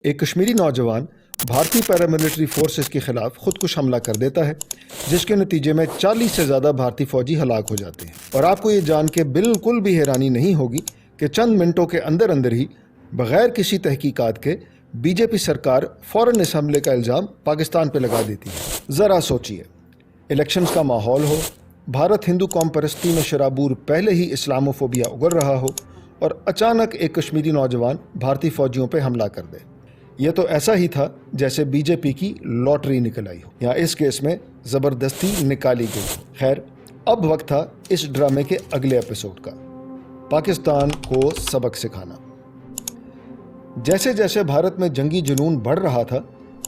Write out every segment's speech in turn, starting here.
ایک کشمیری نوجوان بھارتی پیراملٹری فورسز کے خلاف خودکش حملہ کر دیتا ہے، جس کے نتیجے میں 40 سے زیادہ بھارتی فوجی ہلاک ہو جاتے ہیں۔ اور آپ کو یہ جان کے بالکل بھی حیرانی نہیں ہوگی کہ چند منٹوں کے اندر ہی بغیر کسی تحقیقات کے بی جے پی سرکار فوراً اس حملے کا الزام پاکستان پہ لگا دیتی ہے۔ ذرا سوچئے، الیکشنز کا ماحول ہو، بھارت ہندو قوم پرستی میں شرابور پہلے ہی اسلاموفوبیا اگر رہا ہو، اور اچانک ایک کشمیری نوجوان بھارتی فوجیوں پہ حملہ کر دے۔ یہ تو ایسا ہی تھا جیسے بی جے پی کی لاٹری نکل آئی ہو، یا اس کیس میں زبردستی نکالی گئی ہو۔ خیر، اب وقت تھا اس ڈرامے کے اگلے ایپیسوڈ کا، پاکستان کو سبق سکھانا۔ جیسے جیسے بھارت میں جنگی جنون بڑھ رہا تھا،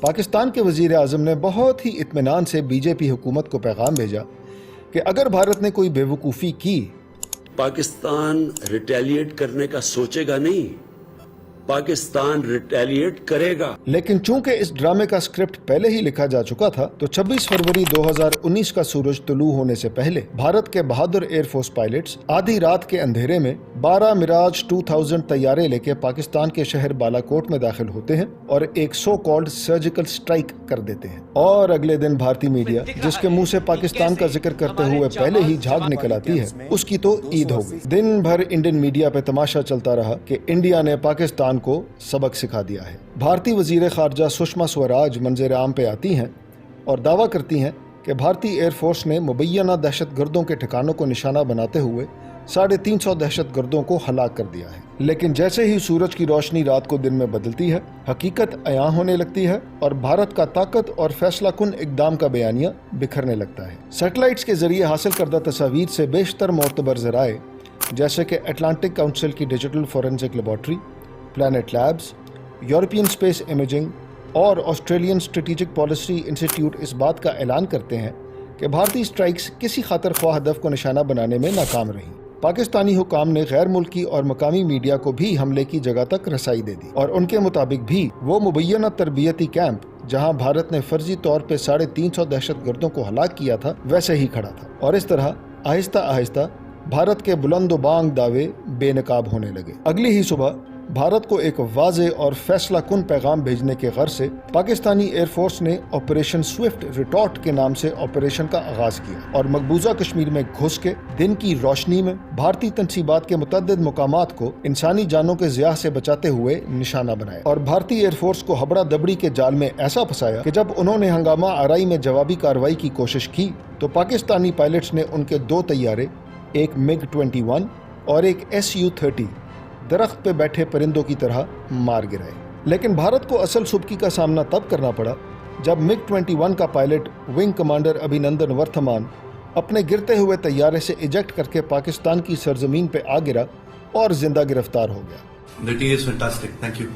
پاکستان کے وزیر اعظم نے بہت ہی اطمینان سے بی جے پی حکومت کو پیغام بھیجا کہ اگر بھارت نے کوئی بے وقوفی کی، پاکستان ریٹیلیٹ کرنے کا سوچے گا نہیں، پاکستان ریٹیلیٹ کرے گا۔ لیکن چونکہ اس ڈرامے کا اسکرپٹ پہلے ہی لکھا جا چکا تھا، تو 26 فروری 2019 کا سورج طلوع ہونے سے پہلے بھارت کے بہادر ایئر فورس پائلٹس آدھی رات کے اندھیرے میں 12 میراج 2000 طیارے لے کے پاکستان کے شہر بالاکوٹ میں داخل ہوتے ہیں اور ایک سو کالڈ سرجیکل سٹرائک کر دیتے ہیں۔ اور اگلے دن بھارتی میڈیا، جس کے منہ سے پاکستان کا ذکر کرتے ہوئے پہلے ہی جھاگ نکل آتی ہے، اس کی تو عید ہو گئی۔ دن بھر انڈین میڈیا پہ تماشا چلتا رہا کہ انڈیا نے پاکستان کو سبق سکھا دیا ہے۔ بھارتی وزیر خارجہ سشما سوراج منظر عام پہ آتی ہیں اور دعویٰ کرتی ہیں کہ بھارتی ایئر فورس نے مبینہ دہشت گردوں کے ٹھکانوں کو نشانہ بناتے ہوئے 350 دہشت گردوں کو ہلاک کر دیا ہے۔ لیکن جیسے ہی سورج کی روشنی رات کو دن میں بدلتی ہے، حقیقت عیاں ہونے لگتی ہے اور بھارت کا طاقت اور فیصلہ کن اقدام کا بیانیہ بکھرنے لگتا ہے۔ سیٹلائٹس کے ذریعے حاصل کردہ تصاویر سے بیشتر معتبر ذرائع جیسے کہ اٹلانٹک کاؤنسل کی digital forensic laboratory, planet labs, European Space Imaging اور آسٹریلین اسٹریٹجک پالیسی انسٹیٹیوٹ اس بات کا اعلان کرتے ہیں کہ بھارتی سٹرائکس کسی خاطر خواہ ہدف کو نشانہ بنانے میں ناکام رہیں۔ پاکستانی حکام نے غیر ملکی اور مقامی میڈیا کو بھی حملے کی جگہ تک رسائی دے دی، اور ان کے مطابق بھی وہ مبینہ تربیتی کیمپ جہاں بھارت نے فرضی طور پہ 350 دہشت گردوں کو ہلاک کیا تھا ویسے ہی کھڑا تھا۔ اور اس طرح آہستہ آہستہ بھارت کے بلند و بانگ دعوے بے نقاب ہونے لگے۔ اگلی ہی صبح بھارت کو ایک واضح اور فیصلہ کن پیغام بھیجنے کے غرض سے پاکستانی ایئر فورس نے آپریشن سوئفٹ ریٹارٹ کے نام سے آپریشن کا آغاز کیا اور مقبوضہ کشمیر میں گھس کے دن کی روشنی میں بھارتی تنصیبات کے متعدد مقامات کو انسانی جانوں کے ضیاع سے بچاتے ہوئے نشانہ بنایا، اور بھارتی ایئر فورس کو ہبڑا دبڑی کے جال میں ایسا پھنسایا کہ جب انہوں نے ہنگامہ آرائی میں جوابی کارروائی کی کوشش کی تو پاکستانی پائلٹس نے ان کے 2 طیارے، ایک MiG 21 اور ایک Su-30 درخت پہ بیٹھے پرندوں کی طرح مار گرائے۔ لیکن بھارت کو اصل سبکی کا سامنا تب کرنا پڑا جب MiG 21 کا pilot wing commander Abhinandan Varthaman اپنے گرتے ہوئے طیارے سے ایجیکٹ کر کے پاکستان کی سرزمین پہ آ گرا اور زندہ گرفتار ہو گیا۔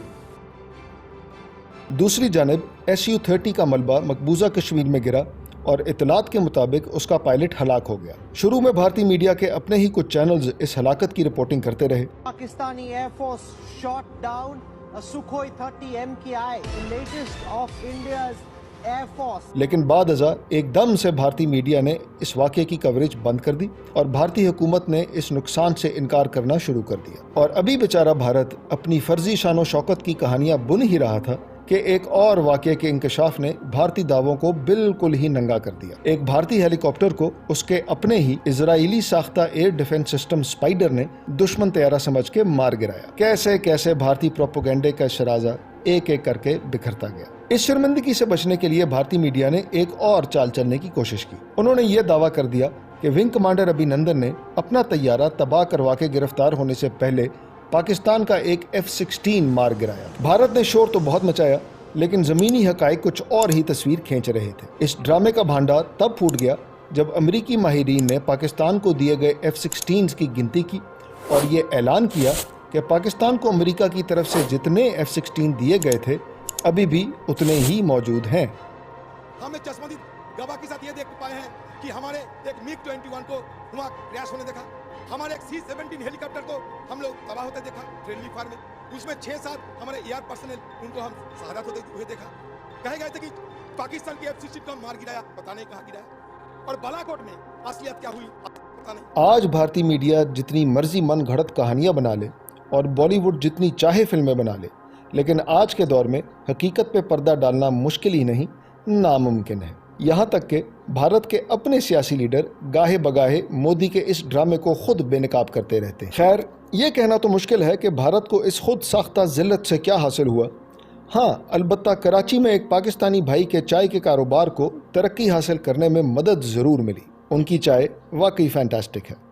دوسری جانب Su-30 کا ملبہ مقبوضہ کشمیر میں گرا اور اطلاعات کے مطابق اس کا پائلٹ ہلاک ہو گیا۔ شروع میں بھارتی میڈیا کے اپنے ہی کچھ چینلز اس ہلاکت کی رپورٹنگ کرتے رہے۔ Pakistani Air Force shot down Sukhoi 30 MKI, the latest of India's Air Force. لیکن بعد ازاں ایک دم سے بھارتی میڈیا نے اس واقعے کی کوریج بند کر دی اور بھارتی حکومت نے اس نقصان سے انکار کرنا شروع کر دیا، اور ابھی بیچارہ بھارت اپنی فرضی شان و شوکت کی کہانیاں بن ہی رہا تھا کہ ایک اور واقعے کے انکشاف نے بھارتی دعووں کو بالکل ہی ننگا کر دیا۔ ایک بھارتی ہیلی کاپٹر کو اس کے اپنے ہی اسرائیلی ساختہ ایئر ڈیفنس سسٹم اسپائڈر نے دشمن طیارہ سمجھ کے مار گرایا۔ کیسے کیسے بھارتی پروپیگنڈے کا شرازہ ایک ایک کر کے بکھرتا گیا۔ اس شرمندگی سے بچنے کے لیے بھارتی میڈیا نے ایک اور چال چلنے کی کوشش کی۔ انہوں نے یہ دعویٰ کر دیا کہ ونگ کمانڈر ابھینندن نے اپنا طیارہ تباہ کروا کے گرفتار ہونے سے پہلے پاکستان کا ایک F-16 مار گرایا۔ بھارت نے شور تو بہت مچایا، لیکن زمینی حقائق کچھ اور ہی تصویر کھینچ رہے تھے۔ اس ڈرامے کا بھانڈا تب پھوٹ گیا جب امریکی ماہرین نے پاکستان کو دیے گئے F-16 کی گنتی کی اور یہ اعلان کیا کہ پاکستان کو امریکہ کی طرف سے جتنے F-16 دیے گئے تھے ابھی بھی اتنے ہی موجود ہیں۔ ہم نے چشمدید گواہ کے ساتھ یہ دیکھ پائے ہیں کہ ہمارے ایک MiG 21 کو وہاں کریش ہونے دیکھا، ہمارے ایک C-17 ہیلی کاپٹر کو ہم لوگ تباہ ہوتے دیکھا فرینڈلی فائر میں، اس میں 6-7 ہمارے ایئر پرسنل ان کو ہم شہادت ہوتے ہوئے دیکھا۔ کہے گئے تھے کہ پاکستان کی F-16 کو مار گرایا، پتہ نہیں کہاں گرایا، اور بالاکوٹ میں اصلیت کیا ہوئی پتہ نہیں۔ آج بھارتی میڈیا جتنی مرضی من گھڑت کہانیاں بنا لے اور بالی ووڈ جتنی چاہے فلمیں بنا لے، لیکن آج کے دور میں حقیقت پہ پردہ ڈالنا مشکل ہی نہیں ناممکن ہے، یہاں تک کہ بھارت کے اپنے سیاسی لیڈر گاہے بگاہے مودی کے اس ڈرامے کو خود بے نقاب کرتے رہتے ہیں۔ خیر، یہ کہنا تو مشکل ہے کہ بھارت کو اس خود ساختہ ذلت سے کیا حاصل ہوا۔ ہاں، البتہ کراچی میں ایک پاکستانی بھائی کے چائے کے کاروبار کو ترقی حاصل کرنے میں مدد ضرور ملی۔ ان کی چائے واقعی فینٹاسٹک ہے۔